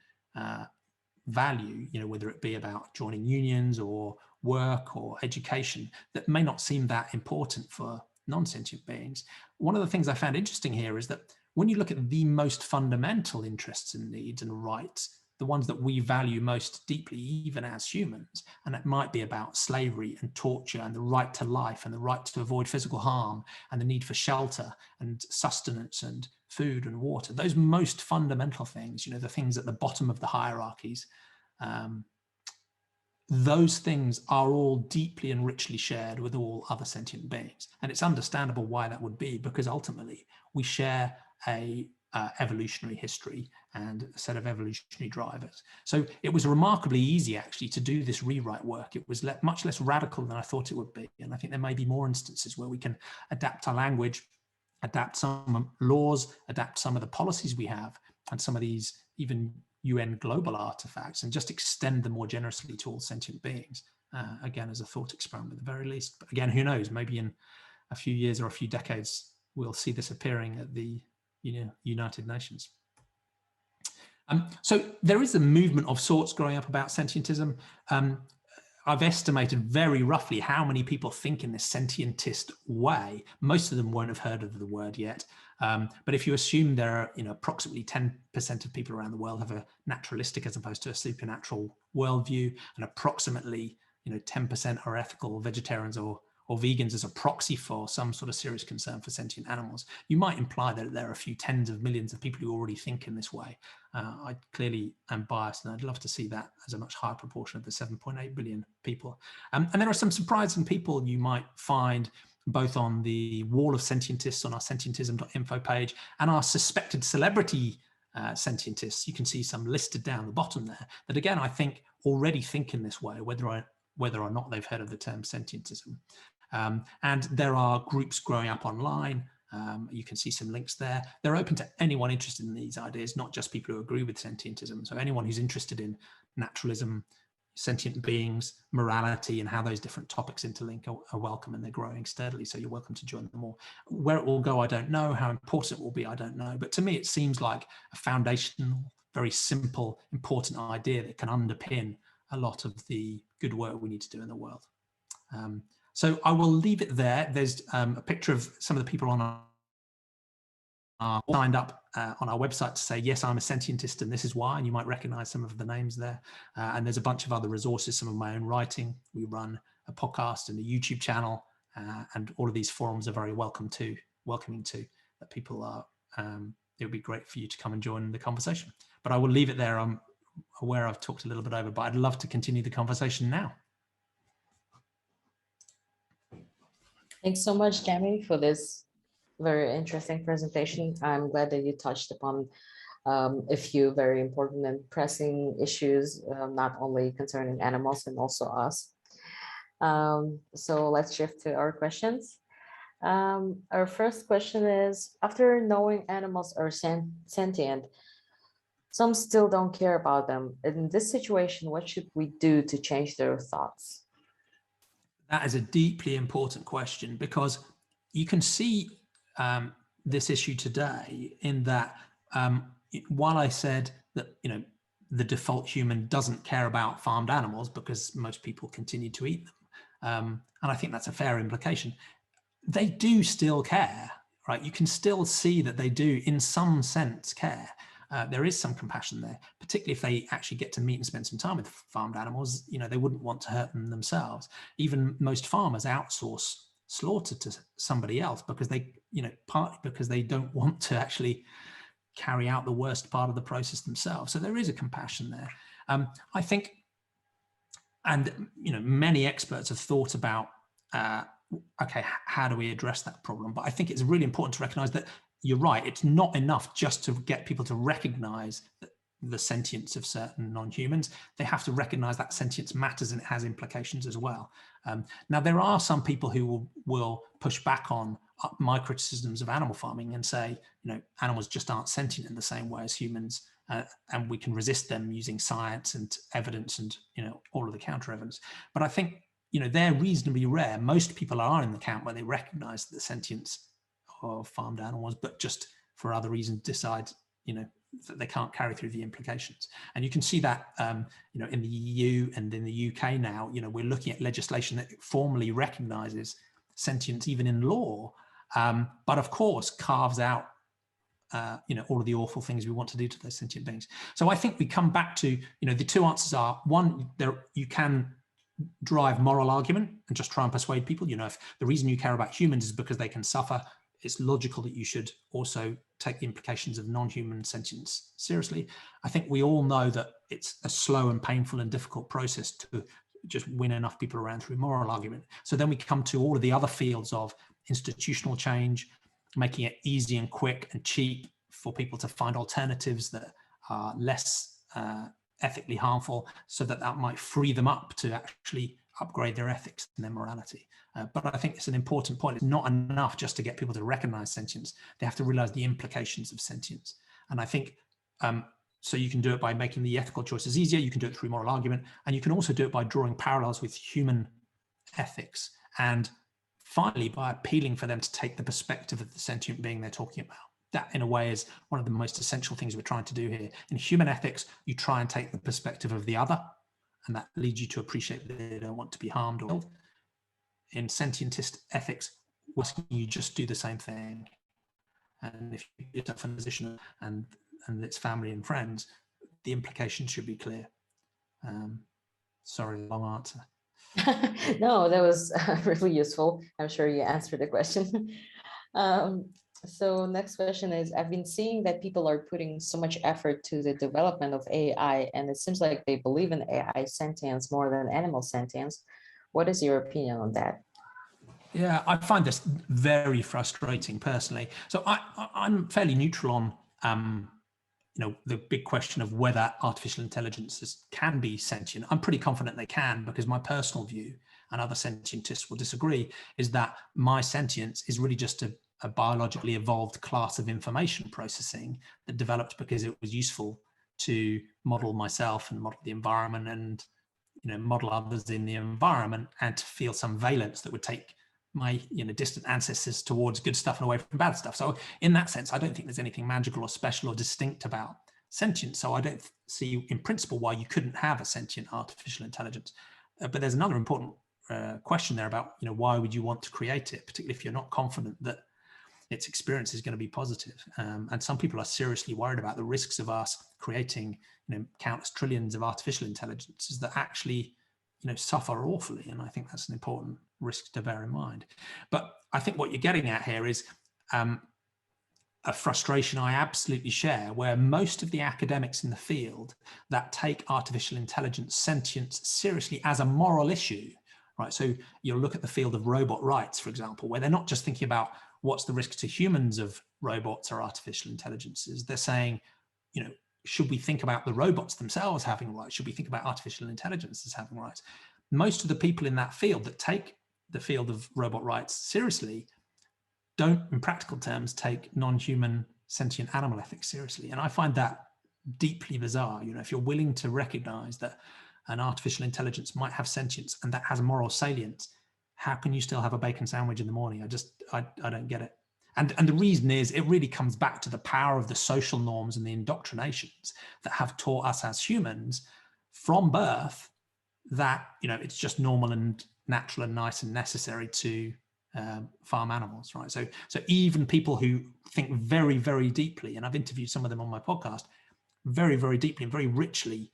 value, whether it be about joining unions or work or education, that may not seem that important for non-sentient beings. One of the things I found interesting here is that when you look at the most fundamental interests and needs and rights, the ones that we value most deeply, even as humans, and it might be about slavery and torture and the right to life and the right to avoid physical harm and the need for shelter and sustenance and food and water, those most fundamental things, the things at the bottom of the hierarchies, those things are all deeply and richly shared with all other sentient beings. And it's understandable why that would be, because ultimately we share a evolutionary history and a set of evolutionary drivers. So it was remarkably easy actually to do this rewrite work. It was much less radical than I thought it would be. And I think there may be more instances where we can adapt our language, adapt some laws, adapt some of the policies we have and some of these even UN global artifacts, and just extend them more generously to all sentient beings. Again, as a thought experiment at the very least. But again, who knows, maybe in a few years or a few decades, we'll see this appearing at the United Nations. So there is a movement of sorts growing up about sentientism. I've estimated very roughly how many people think in this sentientist way. Most of them won't have heard of the word yet. But if you assume there are approximately 10% of people around the world have a naturalistic as opposed to a supernatural worldview, and approximately 10% are ethical vegetarians or vegans as a proxy for some sort of serious concern for sentient animals, you might imply that there are a few tens of millions of people who already think in this way. I clearly am biased, and I'd love to see that as a much higher proportion of the 7.8 billion people. And there are some surprising people you might find both on the wall of sentientists on our sentientism.info page and our suspected celebrity sentientists. You can see some listed down the bottom there that, again, I think already think in this way, whether or not they've heard of the term sentientism. And there are groups growing up online. You can see some links there. They're open to anyone interested in these ideas, not just people who agree with sentientism. So anyone who's interested in naturalism, sentient beings, morality, and how those different topics interlink are welcome, and they're growing steadily. So you're welcome to join them all. Where it will go, I don't know. How important it will be, I don't know. But to me, it seems like a foundational, very simple, important idea that can underpin a lot of the good work we need to do in the world. So I will leave it there. There's a picture of some of the people on our signed up on our website to say, yes, I'm a sentientist and this is why, and you might recognize some of the names there. And there's a bunch of other resources, some of my own writing. We run a podcast and a YouTube channel, and all of these forums are very welcoming to that people are. It would be great for you to come and join the conversation. But I will leave it there. I'm aware I've talked a little bit over, but I'd love to continue the conversation now. Thanks so much, Jamie, for this very interesting presentation. I'm glad that you touched upon a few very important and pressing issues, not only concerning animals and also us. So let's shift to our questions. Our first question is, after knowing animals are sentient, some still don't care about them. In this situation, what should we do to change their thoughts? That is a deeply important question, because you can see this issue today in that while I said that the default human doesn't care about farmed animals because most people continue to eat them, and I think that's a fair implication, they do still care, right? You can still see that they do in some sense care. There is some compassion there, particularly if they actually get to meet and spend some time with farmed animals. They wouldn't want to hurt them themselves. Even most farmers outsource slaughter to somebody else because they, partly because they don't want to actually carry out the worst part of the process themselves. So there is a compassion there. I think, and many experts have thought about, okay, how do we address that problem? But I think it's really important to recognize that you're right. It's not enough just to get people to recognize the sentience of certain non-humans. They have to recognize that sentience matters and it has implications as well. Now, there are some people who will push back on my criticisms of animal farming and say, animals just aren't sentient in the same way as humans, and we can resist them using science and evidence and all of the counter evidence. But I think they're reasonably rare. Most people are in the camp where they recognize the sentience of farmed animals, but just for other reasons decide that they can't carry through the implications. And you can see that in the EU and in the UK now, we're looking at legislation that formally recognizes sentience even in law, but of course carves out all of the awful things we want to do to those sentient beings. So I think we come back to the two answers are, one, you can drive moral argument and just try and persuade people. If the reason you care about humans is because they can suffer, it's logical that you should also take the implications of non-human sentience seriously. I think we all know that it's a slow and painful and difficult process to just win enough people around through moral argument. So then we come to all of the other fields of institutional change, making it easy and quick and cheap for people to find alternatives that are less ethically harmful, so that might free them up to actually upgrade their ethics and their morality. But I think it's an important point. It's not enough just to get people to recognize sentience. They have to realize the implications of sentience. And I think So you can do it by making the ethical choices easier. You can do it through moral argument, and you can also do it by drawing parallels with human ethics, and finally by appealing for them to take the perspective of the sentient being they're talking about. That, in a way, is one of the most essential things we're trying to do here. In human ethics, you try and take the perspective of the other, and that leads you to appreciate that they don't want to be harmed or killed. In sentientist ethics, we're asking you just do the same thing. And if you put yourself in a position and its family and friends, the implications should be clear. Sorry, long answer. No, that was really useful. I'm sure you answered the question. So next question is, I've been seeing that people are putting so much effort to the development of AI, and it seems like they believe in AI sentience more than animal sentience. What is your opinion on that? Yeah, I find this very frustrating personally. So I'm fairly neutral on the big question of whether artificial intelligences can be sentient. I'm pretty confident they can, because my personal view, and other sentientists will disagree, is that my sentience is really just a biologically evolved class of information processing that developed because it was useful to model myself and model the environment and model others in the environment, and to feel some valence that would take my distant ancestors towards good stuff and away from bad stuff. So in that sense, I don't think there's anything magical or special or distinct about sentience. So I don't see in principle why you couldn't have a sentient artificial intelligence. But there's another important question there about why would you want to create it, particularly if you're not confident that its experience is going to be positive. And some people are seriously worried about the risks of us creating countless trillions of artificial intelligences that actually suffer awfully. And I think that's an important risk to bear in mind. But I think what you're getting at here is a frustration I absolutely share, where most of the academics in the field that take artificial intelligence sentience seriously as a moral issue, right? So you'll look at the field of robot rights, for example, where they're not just thinking about what's the risk to humans of robots or artificial intelligences. They're saying, should we think about the robots themselves having rights? Should we think about artificial intelligence as having rights? Most of the people in that field that take the field of robot rights seriously don't, in practical terms, take non-human sentient animal ethics seriously. And I find that deeply bizarre. If you're willing to recognize that an artificial intelligence might have sentience and that has moral salience, how can you still have a bacon sandwich in the morning? I don't get it. And the reason is, it really comes back to the power of the social norms and the indoctrinations that have taught us as humans from birth that, it's just normal and natural and nice and necessary to farm animals, right? So even people who think very, very deeply, and I've interviewed some of them on my podcast, very, very deeply and very richly,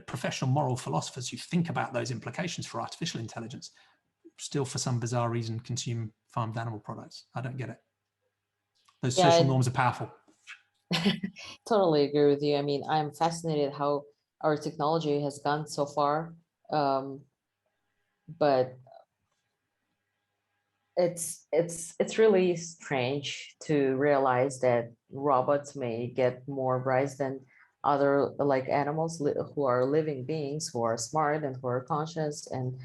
professional moral philosophers who think about those implications for artificial intelligence, still for some bizarre reason consume farmed animal products. I don't get it. Those social norms are powerful. Totally agree with you. I mean, I'm fascinated how our technology has gone so far, but it's really strange to realize that robots may get more rights than other animals who are living beings, who are smart and who are conscious and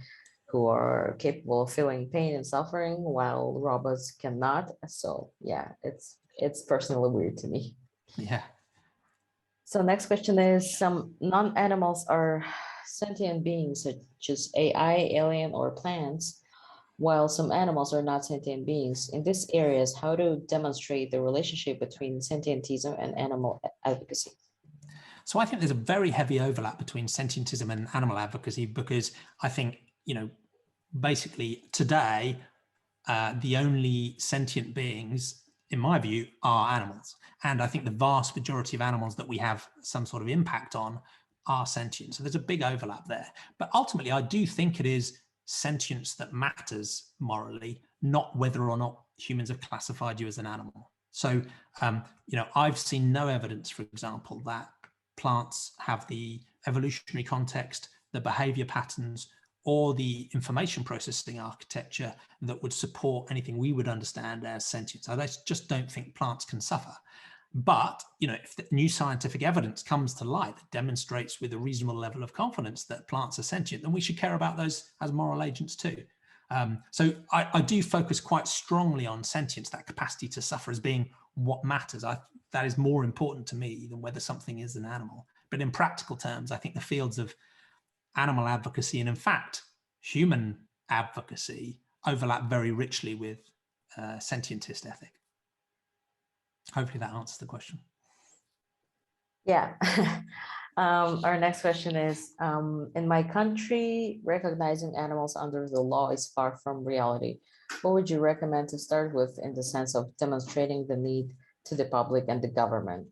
who are capable of feeling pain and suffering, while robots cannot. So yeah, it's personally weird to me. Yeah. So next question is, some non-animals are sentient beings such as AI, alien, or plants, while some animals are not sentient beings. In these areas, how to demonstrate the relationship between sentientism and animal advocacy? So I think there's a very heavy overlap between sentientism and animal advocacy, because I think, basically today, the only sentient beings, in my view, are animals. And I think the vast majority of animals that we have some sort of impact on are sentient. So there's a big overlap there. But ultimately, I do think it is sentience that matters morally, not whether or not humans have classified you as an animal. So, I've seen no evidence, for example, that plants have the evolutionary context, the behavior patterns, or the information processing architecture that would support anything we would understand as sentience. I just don't think plants can suffer. But, if the new scientific evidence comes to light that demonstrates with a reasonable level of confidence that plants are sentient, then we should care about those as moral agents too. So I do focus quite strongly on sentience, that capacity to suffer, as being what matters. I that is more important to me than whether something is an animal. But in practical terms, I think the fields of animal advocacy and, in fact, human advocacy overlap very richly with sentientist ethic. Hopefully that answers the question. Yeah. Our next question is, in my country, recognizing animals under the law is far from reality. What would you recommend to start with in the sense of demonstrating the need to the public and the government?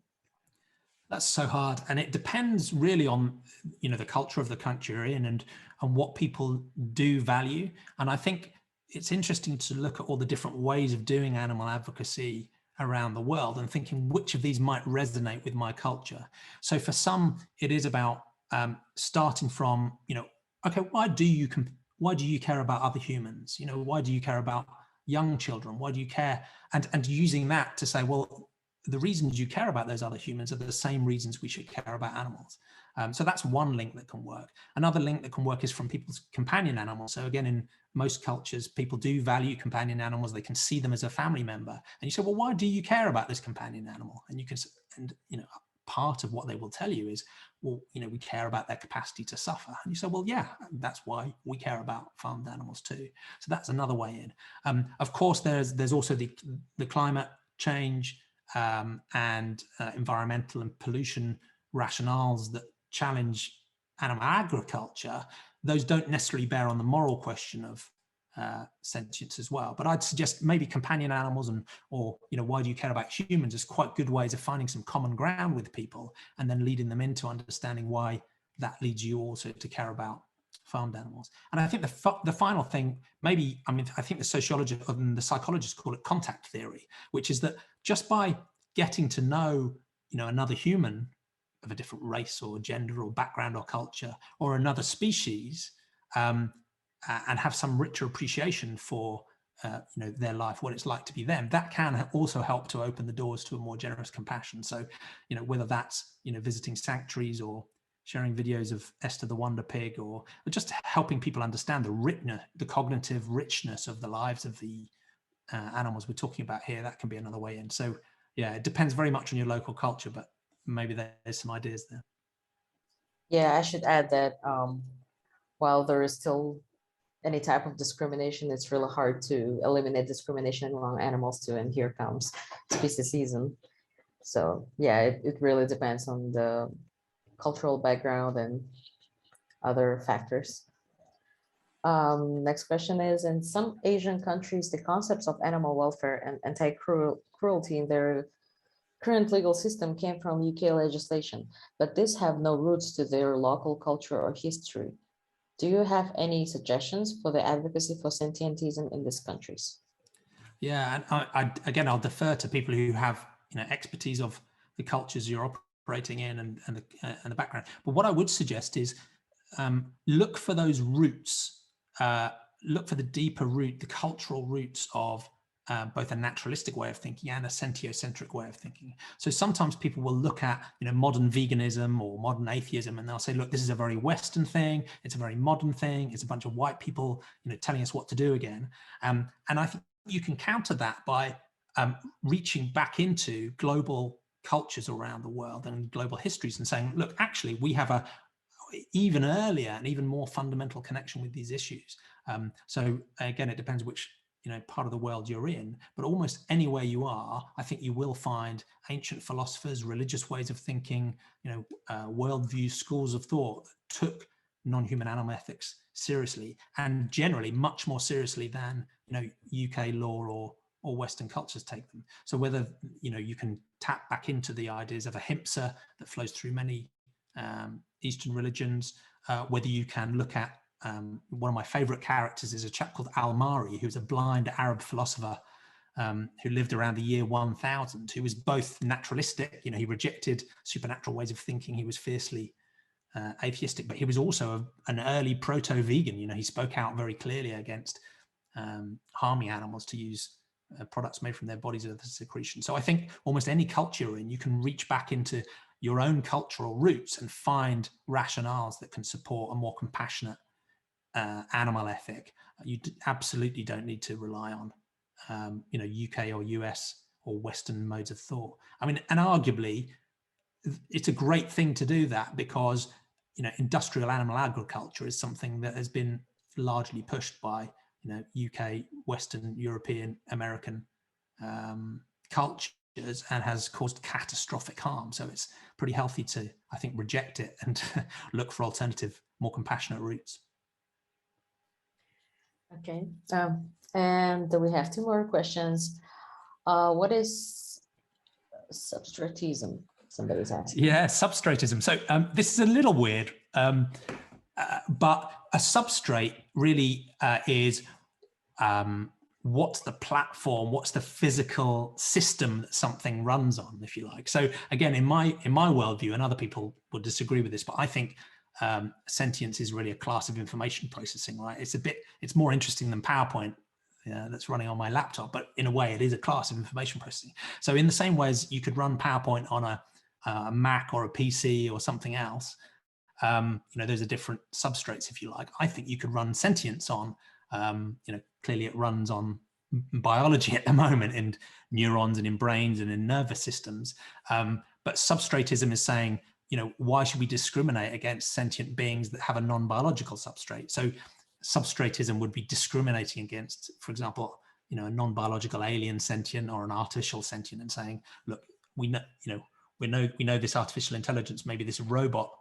That's so hard, and it depends really on, you know, the culture of the country you're in and what people do value. And I think it's interesting to look at all the different ways of doing animal advocacy around the world and thinking which of these might resonate with my culture. So for some, it is about starting from, you know, okay, why do you care about other humans? You know, why do you care about young children? Why do you care? And using that to say, well, the reasons you care about those other humans are the same reasons we should care about animals. So that's one link that can work. Another link that can work is from people's companion animals. So again, in most cultures, people do value companion animals. They can see them as a family member. And you say, well, why do you care about this companion animal? And you can, and you know, part of what they will tell you is, well, you know, we care about their capacity to suffer. And you say, well, yeah, that's why we care about farmed animals too. So that's another way in. Of course, there's also the climate change and environmental and pollution rationales that challenge animal agriculture. Those don't necessarily bear on the moral question of sentience as well. But I'd suggest maybe companion animals or, you know, why do you care about humans as quite good ways of finding some common ground with people and then leading them into understanding why that leads you also to care about farmed animals. And I think the final thing, maybe, I mean, I think the sociologists and the psychologists call it contact theory, which is that just by getting to know, you know, another human of a different race or gender or background or culture or another species, and have some richer appreciation for you know, their life, what it's like to be them, that can also help to open the doors to a more generous compassion. So, you know, whether that's, you know, visiting sanctuaries or sharing videos of Esther the Wonder Pig, or just helping people understand the cognitive richness of the lives of the animals we're talking about here, that can be another way in. So yeah, it depends very much on your local culture, but maybe there's some ideas there. Yeah, I should add that while there is still any type of discrimination, it's really hard to eliminate discrimination among animals too. And here comes speciesism. So yeah, it really depends on the cultural background and other factors. Next question is, in some Asian countries, the concepts of animal welfare and anti-cruelty in their current legal system came from UK legislation, but these have no roots to their local culture or history. Do you have any suggestions for the advocacy for sentientism in these countries? Yeah, and again, I'll defer to people who have, you know, expertise of the cultures you're operating in and the background. But what I would suggest is look for those roots, look for the deeper root, the cultural roots of both a naturalistic way of thinking and a sentiocentric way of thinking. So sometimes people will look at, you know, modern veganism or modern atheism, and they'll say, look, this is a very Western thing. It's a very modern thing. It's a bunch of white people, you know, telling us what to do again. And I think you can counter that by reaching back into global cultures around the world and global histories and saying, look, actually, we have a even earlier and even more fundamental connection with these issues. So again, it depends which, you know, part of the world you're in, but almost anywhere you are, I think you will find ancient philosophers, religious ways of thinking, you know, worldview, schools of thought that took non-human animal ethics seriously, and generally much more seriously than, you know, UK law or Western cultures take them. So whether, you know, you can tap back into the ideas of ahimsa that flows through many Eastern religions, whether you can look at one of my favorite characters is a chap called Al-Mari, who's a blind Arab philosopher who lived around the year 1000, who was both naturalistic, you know, he rejected supernatural ways of thinking, he was fiercely atheistic, but he was also an early proto-vegan. You know, he spoke out very clearly against harming animals to use products made from their bodies as a secretion. So I think almost any culture you're in, you can reach back into your own cultural roots and find rationales that can support a more compassionate animal ethic. You absolutely don't need to rely on, you know, UK or US or Western modes of thought. I mean, and arguably, it's a great thing to do that because, industrial animal agriculture is something that has been largely pushed by, UK, Western, European, American cultures, and has caused catastrophic harm. So it's pretty healthy to, I think, reject it and look for alternative, more compassionate routes. Okay. And we have two more questions. What is substratism? Somebody's asking. Yeah, substratism. So this is a little weird, but a substrate really is what's the platform, what's the physical system that something runs on, if you like. So again, in my worldview, and other people will disagree with this, but I think sentience is really a class of information processing, right? It's more interesting than PowerPoint that's running on my laptop, but in a way it is a class of information processing. So in the same way as you could run PowerPoint on a Mac or a PC or something else, those are different substrates, if you like. I think you could run sentience on, clearly it runs on biology at the moment, in neurons and in brains and in nervous systems. But substratism is saying, why should we discriminate against sentient beings that have a non-biological substrate? So substratism would be discriminating against, for example, a non-biological alien sentient or an artificial sentient, and saying, look, we know this artificial intelligence, maybe this robot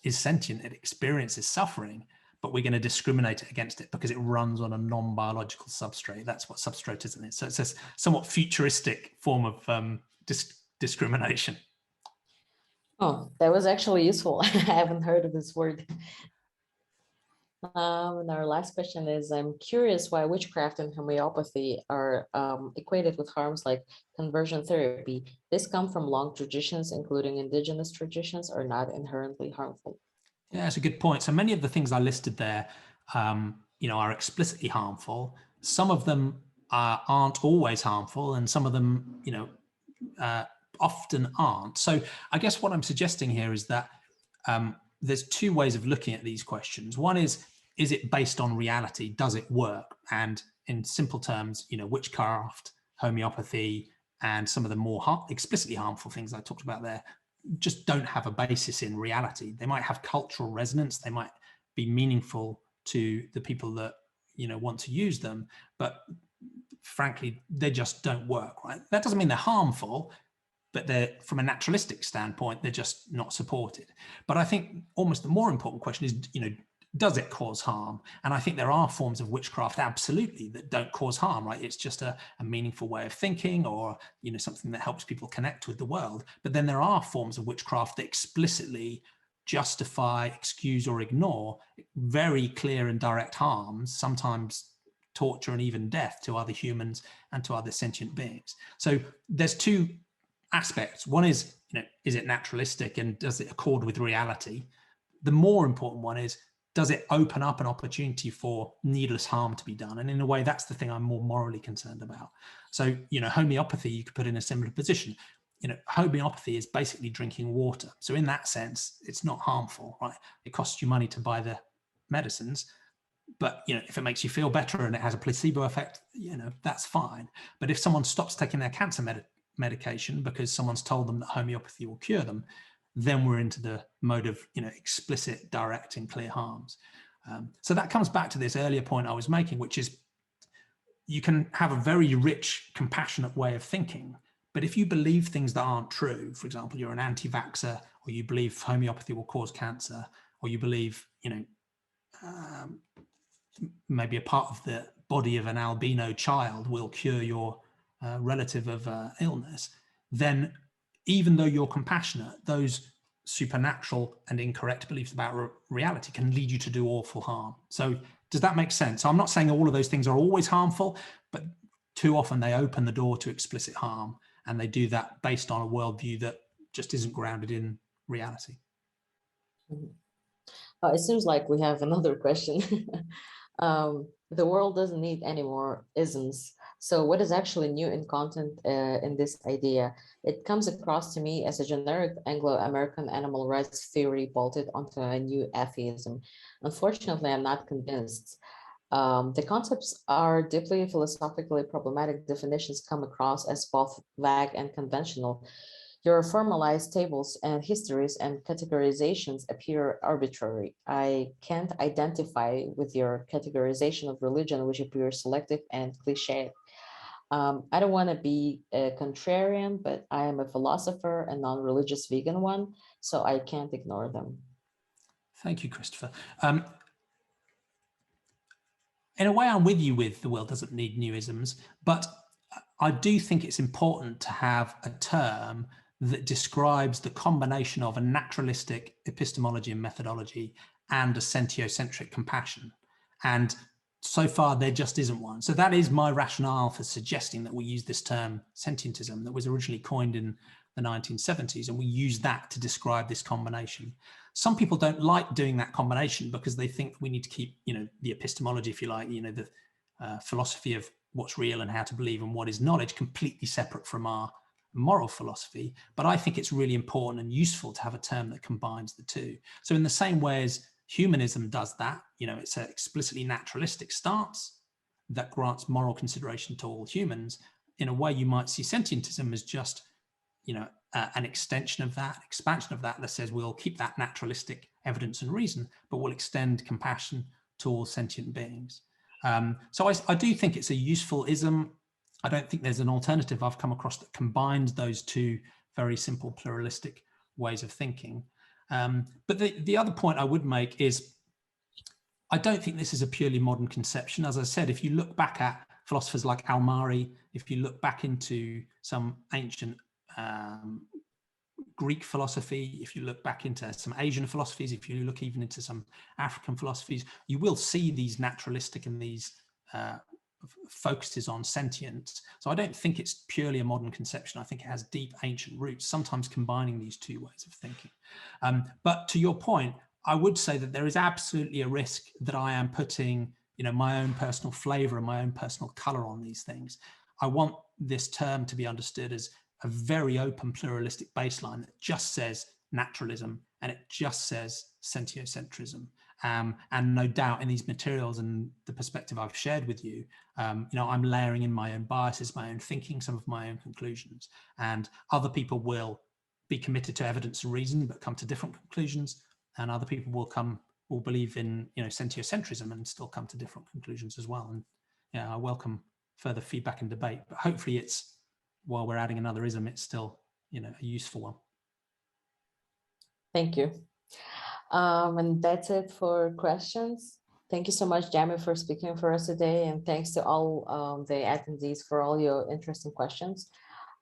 is sentient, it experiences suffering, but we're going to discriminate against it because it runs on a non-biological substrate. That's what substratism is. So it's a somewhat futuristic form of discrimination. Oh, that was actually useful. I haven't heard of this word. And our last question is, I'm curious why witchcraft and homeopathy are equated with harms like conversion therapy. This come from long traditions, including indigenous traditions, are not inherently harmful. Yeah, that's a good point. So many of the things I listed there, are explicitly harmful. Some of them aren't always harmful, and some of them, often aren't. So I guess what I'm suggesting here is that there's two ways of looking at these questions. One is it based on reality? Does it work? And in simple terms, witchcraft, homeopathy, and some of the more explicitly harmful things I talked about there just don't have a basis in reality. They might have cultural resonance. They might be meaningful to the people that, want to use them, but frankly, they just don't work, right? That doesn't mean they're harmful, but they're, from a naturalistic standpoint, they're just not supported. But I think almost the more important question is, does it cause harm? And I think there are forms of witchcraft, absolutely, that don't cause harm, right? It's just a meaningful way of thinking, or, something that helps people connect with the world. But then there are forms of witchcraft that explicitly justify, excuse, or ignore very clear and direct harms, sometimes torture and even death to other humans and to other sentient beings. So there's two aspects. One is, is it naturalistic and does it accord with reality? The more important one is, does it open up an opportunity for needless harm to be done? And in a way, that's the thing I'm more morally concerned about. So, homeopathy, you could put in a similar position. Homeopathy is basically drinking water. So in that sense, it's not harmful, right? It costs you money to buy the medicines, but, if it makes you feel better and it has a placebo effect, that's fine. But if someone stops taking their cancer medication because someone's told them that homeopathy will cure them, then we're into the mode of, explicit, direct and clear harms. So that comes back to this earlier point I was making, which is you can have a very rich, compassionate way of thinking, but if you believe things that aren't true, for example, you're an anti-vaxxer, or you believe homeopathy will cause cancer, or you believe, maybe a part of the body of an albino child will cure your relative of illness, then even though you're compassionate, those supernatural and incorrect beliefs about reality can lead you to do awful harm. So does that make sense? So I'm not saying all of those things are always harmful, but too often they open the door to explicit harm, and they do that based on a worldview that just isn't grounded in reality. It seems like we have another question. The world doesn't need any more isms. So what is actually new in content in this idea? It comes across to me as a generic Anglo-American animal rights theory bolted onto a new atheism. Unfortunately, I'm not convinced. The concepts are deeply philosophically problematic. Definitions come across as both vague and conventional. Your formalized tables and histories and categorizations appear arbitrary. I can't identify with your categorization of religion, which appears selective and cliche. I don't want to be a contrarian, but I am a philosopher, a non-religious vegan one, so I can't ignore them. Thank you, Christopher. In a way, I'm with you with the world doesn't need new isms, but I do think it's important to have a term that describes the combination of a naturalistic epistemology and methodology and a sentiocentric compassion. And so far, there just isn't one. So that is my rationale for suggesting that we use this term sentientism that was originally coined in the 1970s, and we use that to describe this combination. Some people don't like doing that combination because they think we need to keep, the epistemology, if you like, the philosophy of what's real and how to believe and what is knowledge completely separate from our moral philosophy. But I think it's really important and useful to have a term that combines the two. So in the same way as humanism does that, it's an explicitly naturalistic stance that grants moral consideration to all humans. In a way, you might see sentientism as just, an extension of that, expansion of that says we'll keep that naturalistic evidence and reason, but we'll extend compassion to all sentient beings. So I do think it's a useful ism. I don't think there's an alternative I've come across that combines those two very simple pluralistic ways of thinking. But the other point I would make is I don't think this is a purely modern conception. As I said, if you look back at philosophers like Al-Mari, if you look back into some ancient Greek philosophy, if you look back into some Asian philosophies, if you look even into some African philosophies, you will see these naturalistic and these focuses on sentience. So I don't think it's purely a modern conception. I think it has deep ancient roots, sometimes combining these two ways of thinking. But to your point, I would say that there is absolutely a risk that I am putting, my own personal flavor and my own personal color on these things. I want this term to be understood as a very open pluralistic baseline that just says naturalism and it just says sentiocentrism. And no doubt in these materials and the perspective I've shared with you, I'm layering in my own biases, my own thinking, some of my own conclusions, and other people will be committed to evidence and reason, but come to different conclusions. And other people will believe in, sentiocentrism and still come to different conclusions as well. And I welcome further feedback and debate, but hopefully while we're adding another ism, it's still, a useful one. Thank you. And that's it for questions. Thank you so much, Jamie, for speaking for us today. And thanks to all the attendees for all your interesting questions.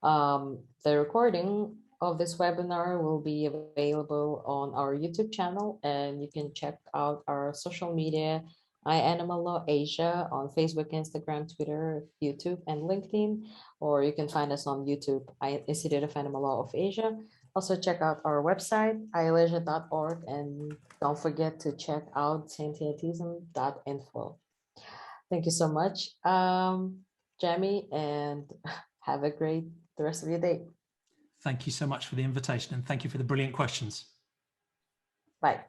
The recording of this webinar will be available on our YouTube channel, and you can check out our social media, Animal Law Asia, on Facebook, Instagram, Twitter, YouTube, and LinkedIn, or you can find us on YouTube, Institute of Animal Law of Asia. Also check out our website, ialasia.org, and don't forget to check out sentientism.info. Thank you so much, Jamie, and have a great the rest of your day. Thank you so much for the invitation, and thank you for the brilliant questions. Bye.